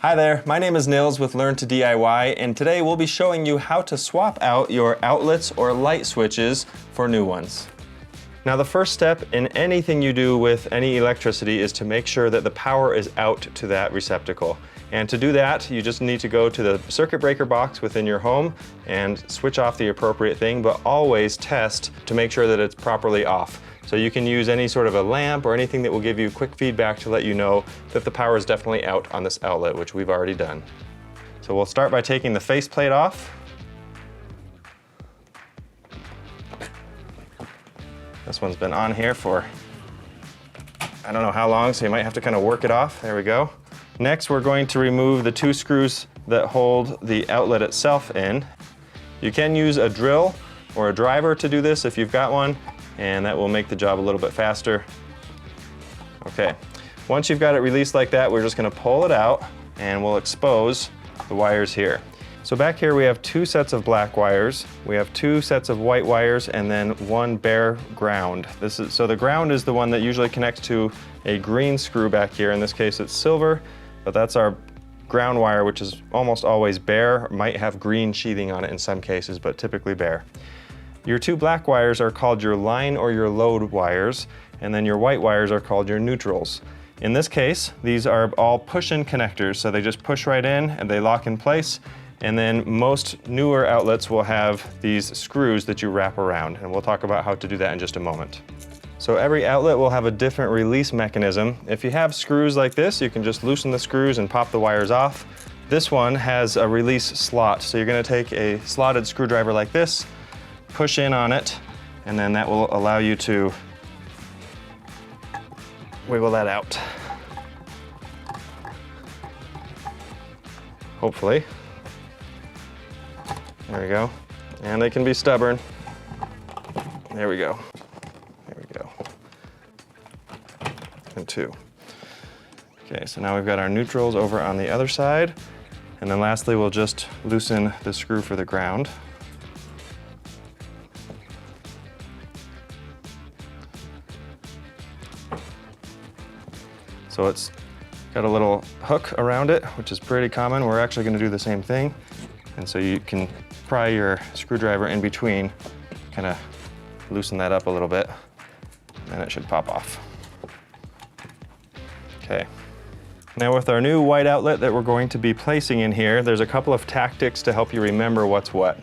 Hi there, my name is Nils with Learn to DIY, and today we'll be showing you how to swap out your outlets or light switches for new ones. Now the first step in anything you do with any electricity is to make sure that the power is out to that receptacle. And to do that, you just need to go to the circuit breaker box within your home and switch off the appropriate thing, but always test to make sure that it's properly off. So you can use any sort of a lamp or anything that will give you quick feedback to let you know that the power is definitely out on this outlet, which we've already done. So we'll start by taking the faceplate off. This one's been on here for I don't know how long, so you might have to kind of work it off. There we go. Next, we're going to remove the two screws that hold the outlet itself in. You can use a drill or a driver to do this if you've got one, and that will make the job a little bit faster. Okay, once you've got it released like that, we're just going to pull it out and we'll expose the wires here. So back here we have two sets of black wires, we have two sets of white wires, and then one bare ground. So the ground is the one that usually connects to a green screw back here. In this case it's silver, but that's our ground wire, which is almost always bare, might have green sheathing on it in some cases, but typically bare. Your two black wires are called your line or your load wires, and then your white wires are called your neutrals. In this case, these are all push-in connectors, so they just push right in and they lock in place. And then most newer outlets will have these screws that you wrap around, and we'll talk about how to do that in just a moment. So every outlet will have a different release mechanism. If you have screws like this, you can just loosen the screws and pop the wires off. This one has a release slot, so you're going to take a slotted screwdriver like this, push in on it, and then that will allow you to wiggle that out. Hopefully. There we go. And they can be stubborn. There we go. There we go. And two. Okay, so now we've got our neutrals over on the other side. And then lastly, we'll just loosen the screw for the ground. So it's got a little hook around it, which is pretty common. We're actually going to do the same thing. And so you can pry your screwdriver in between, kind of loosen that up a little bit, and it should pop off. Okay. Now with our new white outlet that we're going to be placing in here, there's a couple of tactics to help you remember what's what.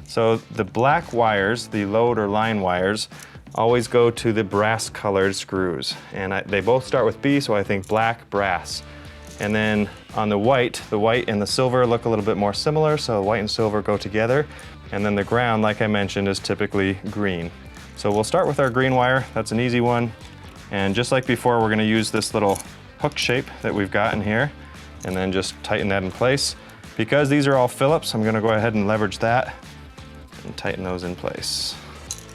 So the black wires, the load or line wires, always go to the brass colored screws. And they both start with B, so I think black, brass. And then on the white and the silver look a little bit more similar, so white and silver go together. And then the ground, like I mentioned, is typically green. So we'll start with our green wire. That's an easy one. And just like before, we're going to use this little hook shape that we've got in here and then just tighten that in place. Because these are all Phillips, I'm going to go ahead and leverage that and tighten those in place.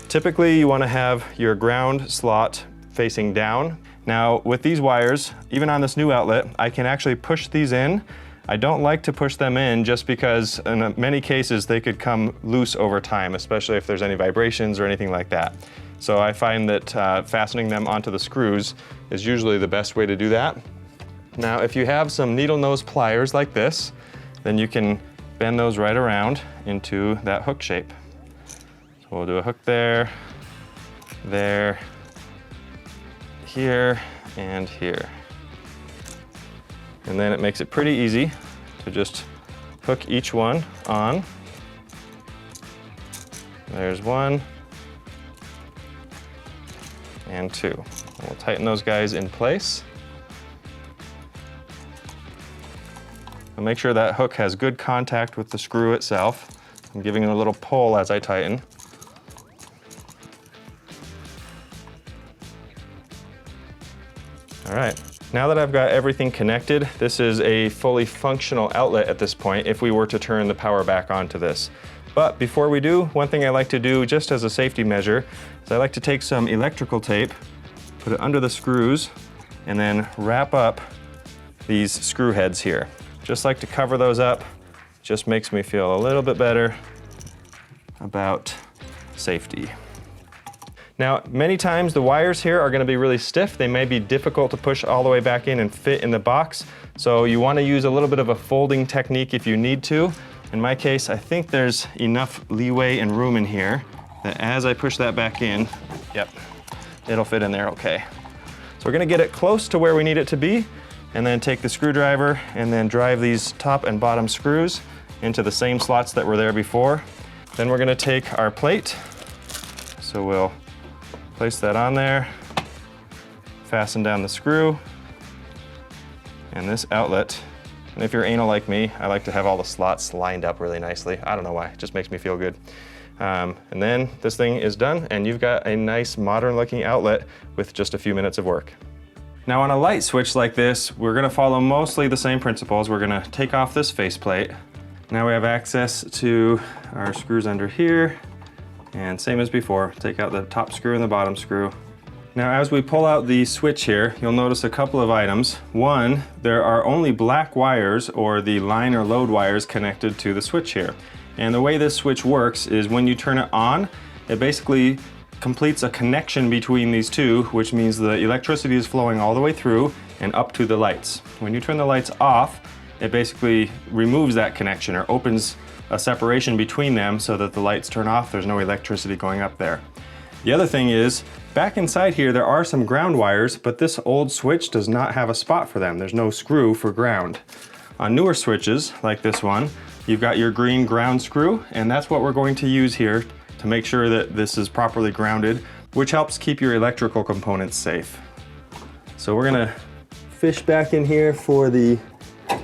Typically, you want to have your ground slot facing down. Now, with these wires, even on this new outlet, I can actually push these in. I don't like to push them in just because in many cases they could come loose over time, especially if there's any vibrations or anything like that. So I find that fastening them onto the screws is usually the best way to do that. Now, if you have some needle nose pliers like this, then you can bend those right around into that hook shape. So we'll do a hook there, there, here, and here. And then it makes it pretty easy to just hook each one on. There's one and two. And we'll tighten those guys in place. And make sure that hook has good contact with the screw itself. I'm giving it a little pull as I tighten. All right, now that I've got everything connected, this is a fully functional outlet at this point if we were to turn the power back onto this. But before we do, one thing I like to do just as a safety measure is I like to take some electrical tape, put it under the screws, and then wrap up these screw heads here. Just like to cover those up, just makes me feel a little bit better about safety. Now, many times the wires here are going to be really stiff. They may be difficult to push all the way back in and fit in the box. So you want to use a little bit of a folding technique if you need to. In my case, I think there's enough leeway and room in here that as I push that back in, yep, it'll fit in there okay. So we're going to get it close to where we need it to be, and then take the screwdriver and then drive these top and bottom screws into the same slots that were there before. Then we're going to take our plate. So we'll place that on there, fasten down the screw, and this outlet. And if you're anal like me, I like to have all the slots lined up really nicely. I don't know why, it just makes me feel good. And then this thing is done, and you've got a nice modern looking outlet with just a few minutes of work. Now on a light switch like this, we're gonna follow mostly the same principles. We're gonna take off this faceplate. Now we have access to our screws under here, and same as before, take out the top screw and the bottom screw. Now as we pull out the switch here, you'll notice a couple of items. One, there are only black wires or the line or load wires connected to the switch here. And the way this switch works is when you turn it on, it basically completes a connection between these two, which means the electricity is flowing all the way through and up to the lights. When you turn the lights off, it basically removes that connection or opens a separation between them so that the lights turn off, there's no electricity going up there. The other thing is, back inside here there are some ground wires, but this old switch does not have a spot for them. There's no screw for ground. On newer switches, like this one, you've got your green ground screw, and that's what we're going to use here to make sure that this is properly grounded, which helps keep your electrical components safe. So we're gonna fish back in here for the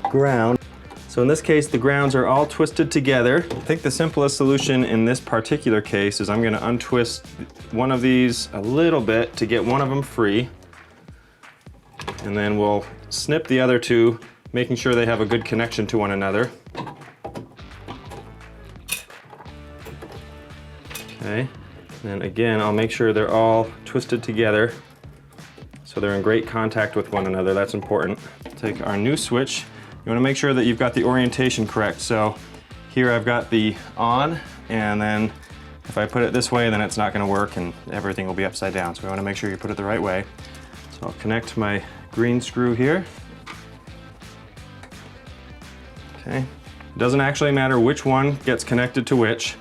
ground. So in this case, the grounds are all twisted together. I think the simplest solution in this particular case is I'm gonna untwist one of these a little bit to get one of them free. And then we'll snip the other two, making sure they have a good connection to one another. Okay, and again, I'll make sure they're all twisted together so they're in great contact with one another. That's important. Take our new switch. You want to make sure that you've got the orientation correct. So here I've got the on, and then if I put it this way, then it's not going to work and everything will be upside down. So we want to make sure you put it the right way. So I'll connect my green screw here. Okay, it doesn't actually matter which one gets connected to which.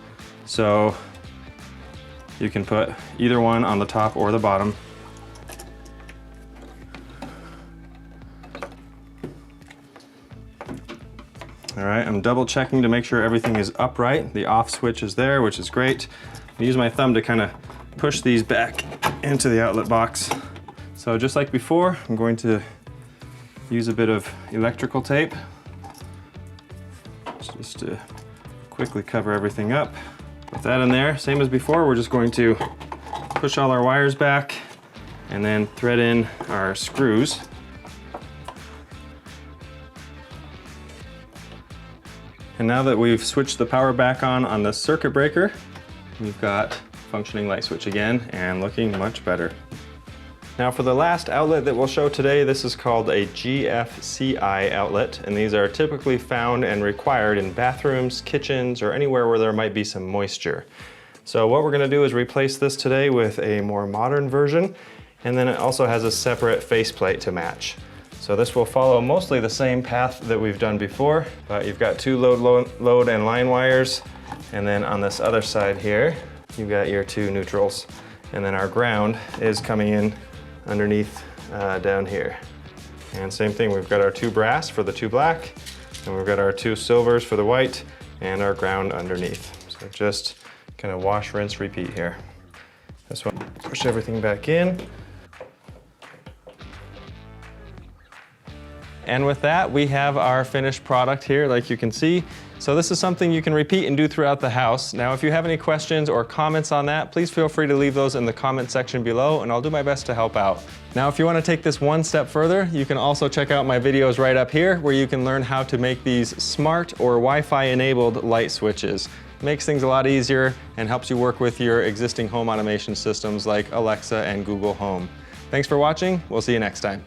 So you can put either one on the top or the bottom. All right, I'm double checking to make sure everything is upright. The off switch is there, which is great. I use my thumb to kind of push these back into the outlet box. So just like before, I'm going to use a bit of electrical tape just to quickly cover everything up. With that in there, same as before, we're just going to push all our wires back and then thread in our screws. And now that we've switched the power back on the circuit breaker, we've got functioning light switch again and looking much better. Now for the last outlet that we'll show today, this is called a GFCI outlet, and these are typically found and required in bathrooms, kitchens, or anywhere where there might be some moisture. So what we're going to do is replace this today with a more modern version, and then it also has a separate faceplate to match. So this will follow mostly the same path that we've done before, but you've got two load and line wires, and then on this other side here, you've got your two neutrals, and then our ground is coming in underneath down here. And same thing, we've got our two brass for the two black, and we've got our two silvers for the white, and our ground underneath. So just kind of wash, rinse, repeat here. This one, push everything back in. And with that, we have our finished product here, like you can see. So this is something you can repeat and do throughout the house. Now, if you have any questions or comments on that, please feel free to leave those in the comment section below, and I'll do my best to help out. Now, if you want to take this one step further, you can also check out my videos right up here, where you can learn how to make these smart or Wi-Fi enabled light switches. It makes things a lot easier and helps you work with your existing home automation systems like Alexa and Google Home. Thanks for watching. We'll see you next time.